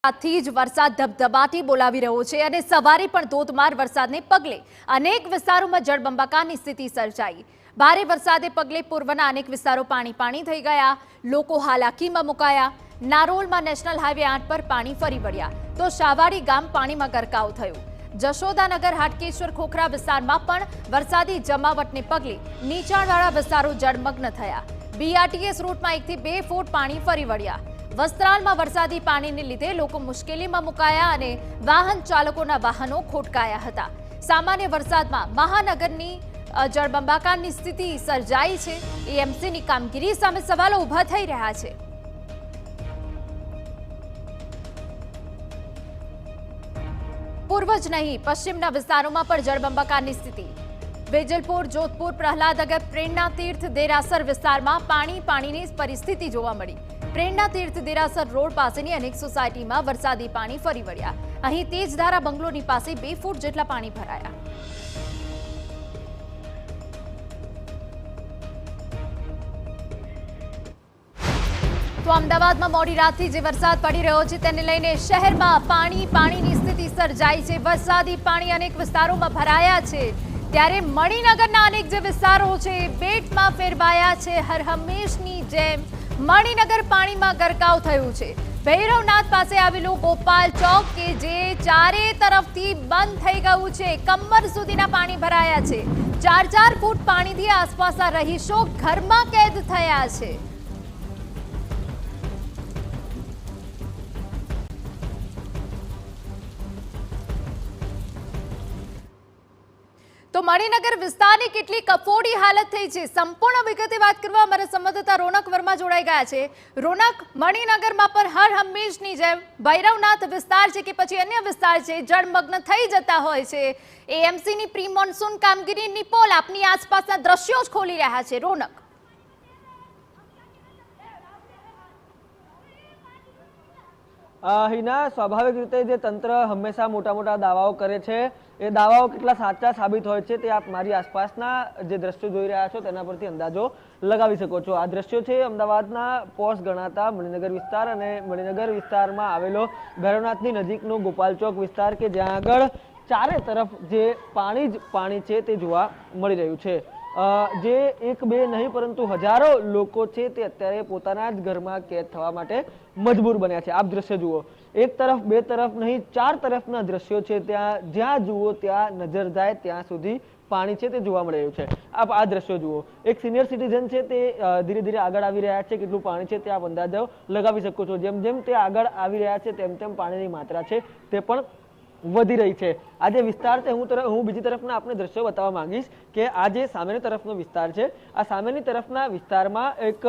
થી જ વરસાદ ધબધબાટી બોલાવી રહ્યો છે અને સવારે પણ ધોધમાર વરસાદને પગલે અનેક વિસ્તારોમાં જળબંબાકારની સ્થિતિ સર્જાઈ। ભારે વરસાદે પગલે પૂર્વના અનેક વિસ્તારો પાણી થઈ ગયા, લોકો હાલાકીમાં મુકાયા। નારોલમાં નેશનલ હાઈવે 8 પર પાણી ફરી વળ્યા તો શાવાડી ગામ પાણીમાં ગરકાવ થયું। જશોદાનગર હાટકેશ્વર ખોખરા વિસ્તારમાં પણ વરસાદી જમાવટને પગલે નીચાણવાળા વિસ્તારો જળમગ્ન થયા। બીઆરટીએસ રૂટમાં 1 થી 2 ફૂટ પાણી ફરી વળ્યા। વસ્ત્રાલમાં વરસાદી પાણીને લીધે લોકો મુશ્કેલીમાં મુકાયા અને વાહન ચાલકોના વાહનો ખોટકાયા હતા। સામાન્ય વરસાદમાં મહાનગરની જળબંબાકારની સ્થિતિ સર્જાઈ છે। એએમસીની કામગીરી સામે સવાલો ઊભા થઈ રહ્યા છે। પૂર્વ જ નહીં, પશ્ચિમના વિસ્તારોમાં પણ જળબંબાકારની સ્થિતિ। વેજલપુર, જોધપુર, પ્રહલાદનગર, પ્રેરણા તીર્થ દેરાસર વિસ્તારમાં પાણીની પરિસ્થિતિ જોવા મળી। પ્રેરણા તીર્થ દેરાસર રોડ પાસેની અનેક સોસાયટીમાં વરસાદી પાણી ફરી વળ્યા। અહીં તેજધારા બંગલોની પાસે 2 ફૂટ જેટલા પાણી ભરાયા। તો અમદાવાદમાં મોડી રાતથી જે વરસાદ પડી રહ્યો છે તેને લઈને શહેરમાં પાણીની સ્થિતિ સર્જાઈ છે। વરસાદી પાણી અનેક વિસ્તારોમાં ભરાયા છે, ત્યારે મણિનગરના અનેક જે વિસ્તારો છે બેટમાં ફેરવાયા છે। હર હંમેશની જેમ મણિનગર પાણીમાં ગરકાવ થયું છે। ભૈરવનાથ પાસે આવેલું ગોપાલ ચોક કે જે ચારે તરફથી બંધ થઈ ગયું છે, કમર સુધીના પાણી ભરાયા છે। 4-4 ફૂટ પાણીથી આસપાસના રહીશો ઘરમાં કેદ થયા છે। તો મણિનગર વિસ્તારની કેટલી કફોડી હાલત થઈ છે, સંપૂર્ણ વિગતે વાત કરવા અમારા સંવાદદાતા રોનક વર્મા જોડાઈ ગયા છે। રોનક, મણિનગરમાં પણ હર હંમેશની જેમ ભૈરવનાથ વિસ્તાર છે કે પછી અન્ય વિસ્તાર છે જળમગ્ન થઈ જતા હોય છે। એએમસીની પ્રી મોન્સૂન કામગીરીની પોલ આપની આસપાસના દ્રશ્યો જ ખોલી રહ્યા છે। રોનક, હિના, સ્વાભાવિક રીતે જે તંત્ર હંમેશા મોટા દાવાઓ કરે છે, એ દાવાઓ કેટલા સાચા સાબિત હોય છે તે આપ મારી આસપાસના જે દ્રશ્યો જોઈ રહ્યા છો તેના પરથી અંદાજો લગાવી શકો છો। આ દ્રશ્યો છે અમદાવાદના પોશ ગણાતા મણિનગર વિસ્તાર અને મણિનગર વિસ્તારમાં આવેલો ભૈરવનાથની નજીકનો ગોપાલ ચોક વિસ્તાર કે જ્યાં આગળ ચારે તરફ જે પાણી છે તે જોવા મળી રહ્યું છે। જે 1-2 નહીં પરંતુ હજારો લોકો છે તે અત્યારે પોતાના જ ઘરમાં કેદ થવા માટે મજબૂર બન્યા છે। આપ દ્રશ્ય જુઓ, 1 તરફ 2 તરફ નહીં 4 તરફના દ્રશ્યો છે, ત્યાં જ્યાં જુઓ ત્યાં નજર જાય ત્યાં સુધી પાણી છે તે જોવા મળી રહ્યું છે। આપ આ દ્રશ્યો જુઓ, એક સિનિયર સિટીઝન છે તે ધીરે ધીરે આગળ આવી રહ્યા છે। કેટલું પાણી છે તે આપ અંદાજો લગાવી શકો છો। જેમ જેમ તે આગળ આવી રહ્યા છે તેમ તેમ પાણીની માત્રા છે તે પણ વધી રહી છે। આ જે વિસ્તાર છે હું બીજી તરફના આપણે દ્રશ્યો બતાવવા માંગીશ કે આ જે સામેની તરફનો વિસ્તાર છે, આ સામેની તરફના વિસ્તારમાં એક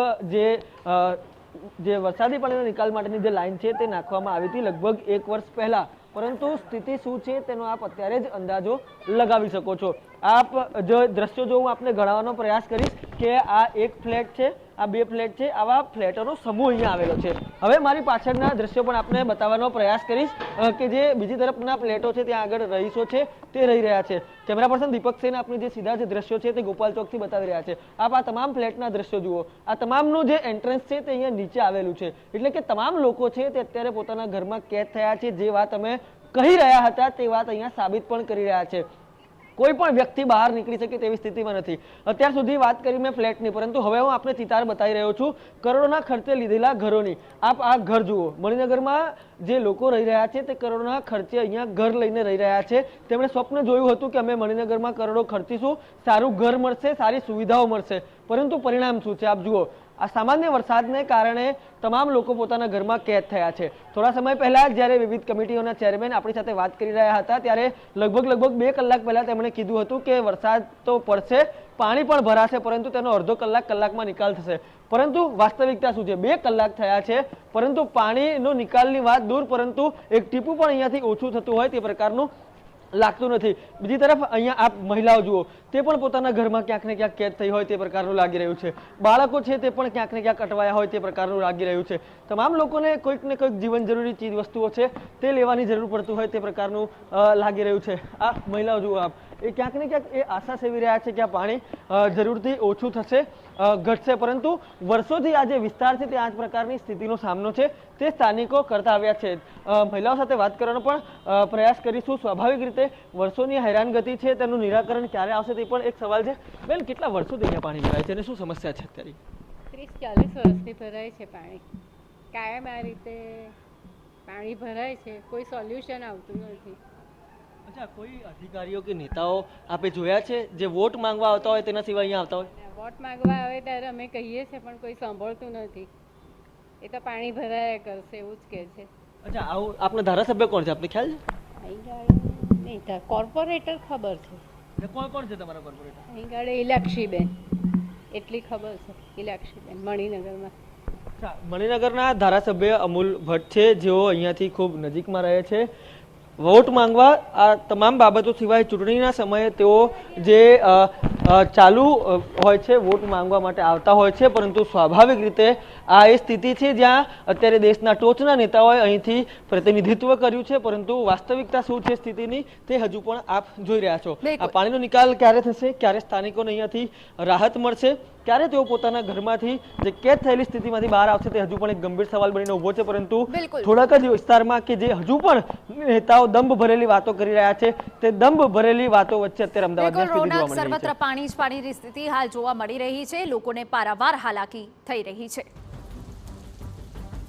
જે વરસાદી પાણીના નિકાલ માટેની જે લાઈન છે તે નાખવામાં આવી હતી લગભગ 1 વર્ષ પહેલા, પરંતુ સ્થિતિ શું છે તેનો આપ અત્યારે જ અંદાજો લગાવી શકો છો। આપ જો દ્રશ્યો જો હું આપને ગણાવવાનો પ્રયાસ કરીશ કે આ એક ફ્લેટ છે, આ 2 ફ્લેટ છે, આવા ફ્લેટોનો સમૂહ અહીંયા આવેલો છે। હવે મારી પાછળના દ્રશ્યો પણ આપને બતાવવાનો પ્રયાસ કરીશ કે જે બીજી તરફના ફ્લેટો છે ત્યાં આગળ રહીશો છે તે રહી રહ્યા છે। કેમેરા પર્સન દીપક સેન આપની જે સીધા જે દ્રશ્યો છે તે ગોપાલ ચોકથી બતાવી રહ્યા છે। આપ આ તમામ ફ્લેટના દ્રશ્યો જુઓ, આ તમામનું જે એન્ટ્રન્સ છે તે અહીંયા નીચે આવેલું છે, એટલે કે તમામ લોકો છે તે અત્યારે પોતાના ઘરમાં કેદ થયા છે। જે વાત અમે કહી રહ્યા હતા તે વાત અહીંયા સાબિત પણ કરી રહ્યા છે। કોઈ પણ વ્યક્તિ બહાર નીકળી શકે તેવી સ્થિતિમાં નથી। અત્યાર સુધી વાત કરી મેં ફ્લેટની, પરંતુ હવે હું આપને ચિતાર બતાવી રહ્યો છું કરોડોના ખર્ચે લીધેલા ઘરોની। આપ આ ઘર જુઓ, મણિનગરમાં જે લોકો રહી રહ્યા છે તે કરોડોના ખર્ચે અહીંયા ઘર લઈને રહી રહ્યા છે। તેમણે સ્વપ્ન જોયું હતું કે અમે મણિનગરમાં કરોડો ખર્ચીશું, સારું ઘર મળશે, સારી સુવિધાઓ મળશે, પરંતુ પરિણામ શું છે આપ જુઓ। આ સામાન્ય વરસાદને કારણે તમામ લોકો પોતાના ઘરમાં કેદ થયા છે। થોડા સમય પહેલા જ્યારે વિવિધ કમિટીઓના ચેરમેન આપણી સાથે વાત કરી રહ્યા હતા ત્યારે લગભગ 2 કલાક પહેલા તેમણે કીધું હતું કે વરસાદ તો પડશે, પાણી પણ ભરાશે, પરંતુ તેનો અડધો કલાકમાં નિકાલ થશે। પરંતુ વાસ્તવિકતા શું છે? 2 કલાક થયા છે પરંતુ પાણીનો નિકાલની વાત દૂર, પરંતુ એક ટીપું પણ અહીંયાથી ઓછું થતું હોય તે પ્રકારનું લાગતું નથી। બીજી તરફ અહીંયા આપ મહિલાઓ જુઓ, તે પણ પોતાના ઘરમાં ક્યાંક ને ક્યાંક કેદ થઈ હોય તે પ્રકારનું લાગી રહ્યું છે। બાળકો છે તે પણ ક્યાંક ને ક્યાંક અટવાયા હોય તે પ્રકારનું લાગી રહ્યું છે। તમામ લોકોને કોઈક ને કોઈક જીવન જરૂરી ચીજ વસ્તુઓ છે તે લેવાની જરૂર પડતું હોય તે પ્રકારનું લાગી રહ્યું છે। આ મહિલાઓ જુઓ આપ, એ ક્યાંક ને ક્યાંક એ આશા સેવી રહ્યા છે કે આ પાણી જરૂરથી ઓછું થશે, ઘટશે, પરંતુ વર્ષોથી આ જે વિસ્તાર છે તે આ જ પ્રકારની સ્થિતિનો સામનો છે તે સ્થાનિકો કરતા આવ્યા છે. મહિલાઓ સાથે વાત કરવાનો પણ પ્રયાસ કરીશું. સ્વાભાવિક રીતે વર્ષોની હેરાનગતિ છે તેનું નિરાકરણ ક્યારે આવશે તે પણ એક સવાલ છે. બેન, કેટલા વર્ષોથી અહીંયા પાણી ભરાય છે અને શું સમસ્યા છે અત્યારે? 30-40 વર્ષથી ભરાય છે પાણી. કાયમ આ રીતે પાણી ભરાય છે, કોઈ સોલ્યુશન આવતું નથી. અચ્છા, કોઈ અધિકારીઓ કે નેતાઓ આપે જોયા છે જે વોટ માંગવા આવતા હોય તેના સિવાય અહીંયા આવતા હોય? વોટ માંગવા આવે ત્યારે અમે કહીએ છીએ પણ કોઈ સાંભળતું નથી. એ તો પાણી ભરાયા કરશે એવું જ કહે છે. અચ્છા, આવું આપના ધારાસભ્ય કોણ છે, આપને ખ્યાલ છે? અહીં ગાડે નહીં, કોર્પોરેટર ખબર છે. કોણ કોણ છે તમારા કોર્પોરેટર? અહીં ગાડે ઇલાક્ષીબેન એટલી ખબર છે. ઇલાક્ષીબેન મણિનગરમાં. અચ્છા, મણિનગરના ધારાસભ્ય અમૂલ ભટ્ટ છે, જેઓ અહીંયાથી ખૂબ નજીકમાં રહે છે. વોટ માંગવા આ તમામ બાબતો સિવાય ચૂંટણીના સમયે તેઓ જે ચાલુ હોય છે વોટ માંગવા માટે આવતા હોય છે, પરંતુ સ્વાભાવિક રીતે આ એ સ્થિતિ છે જ્યાં અત્યારે દેશના ટોચના નેતાઓએ અહીંથી પ્રતિનિધિત્વ કર્યું છે, પરંતુ વાસ્તવિકતા શું છે સ્થિતિની તે હજુ પણ આપ જોઈ રહ્યા છો. આ પાણીનો નિકાલ ક્યારે થશે, ક્યારે સ્થાનિકોને અહીંયાથી રાહત મળશે, ક્યારે તેઓ પોતાના ઘરમાંથી જે કેદ થયેલી સ્થિતિમાંથી બહાર આવશે તે હજુ પણ એક ગંભીર સવાલ બનીને ઉભો છે. પરંતુ થોડાક જ વિસ્તારમાં કે જે હજુ પણ નેતાઓ દંભ ભરેલી વાતો કરી રહ્યા છે તે દંભ ભરેલી વાતો વચ્ચે અત્યારે અમદાવાદની સ્થિતિ જોવા મળી રહી છે. સર્વત્ર પાણી જ પાણીની સ્થિતિ હાલ જોવા મળી રહી છે. લોકોને પારાવાર હાલાકી થઈ રહી છે.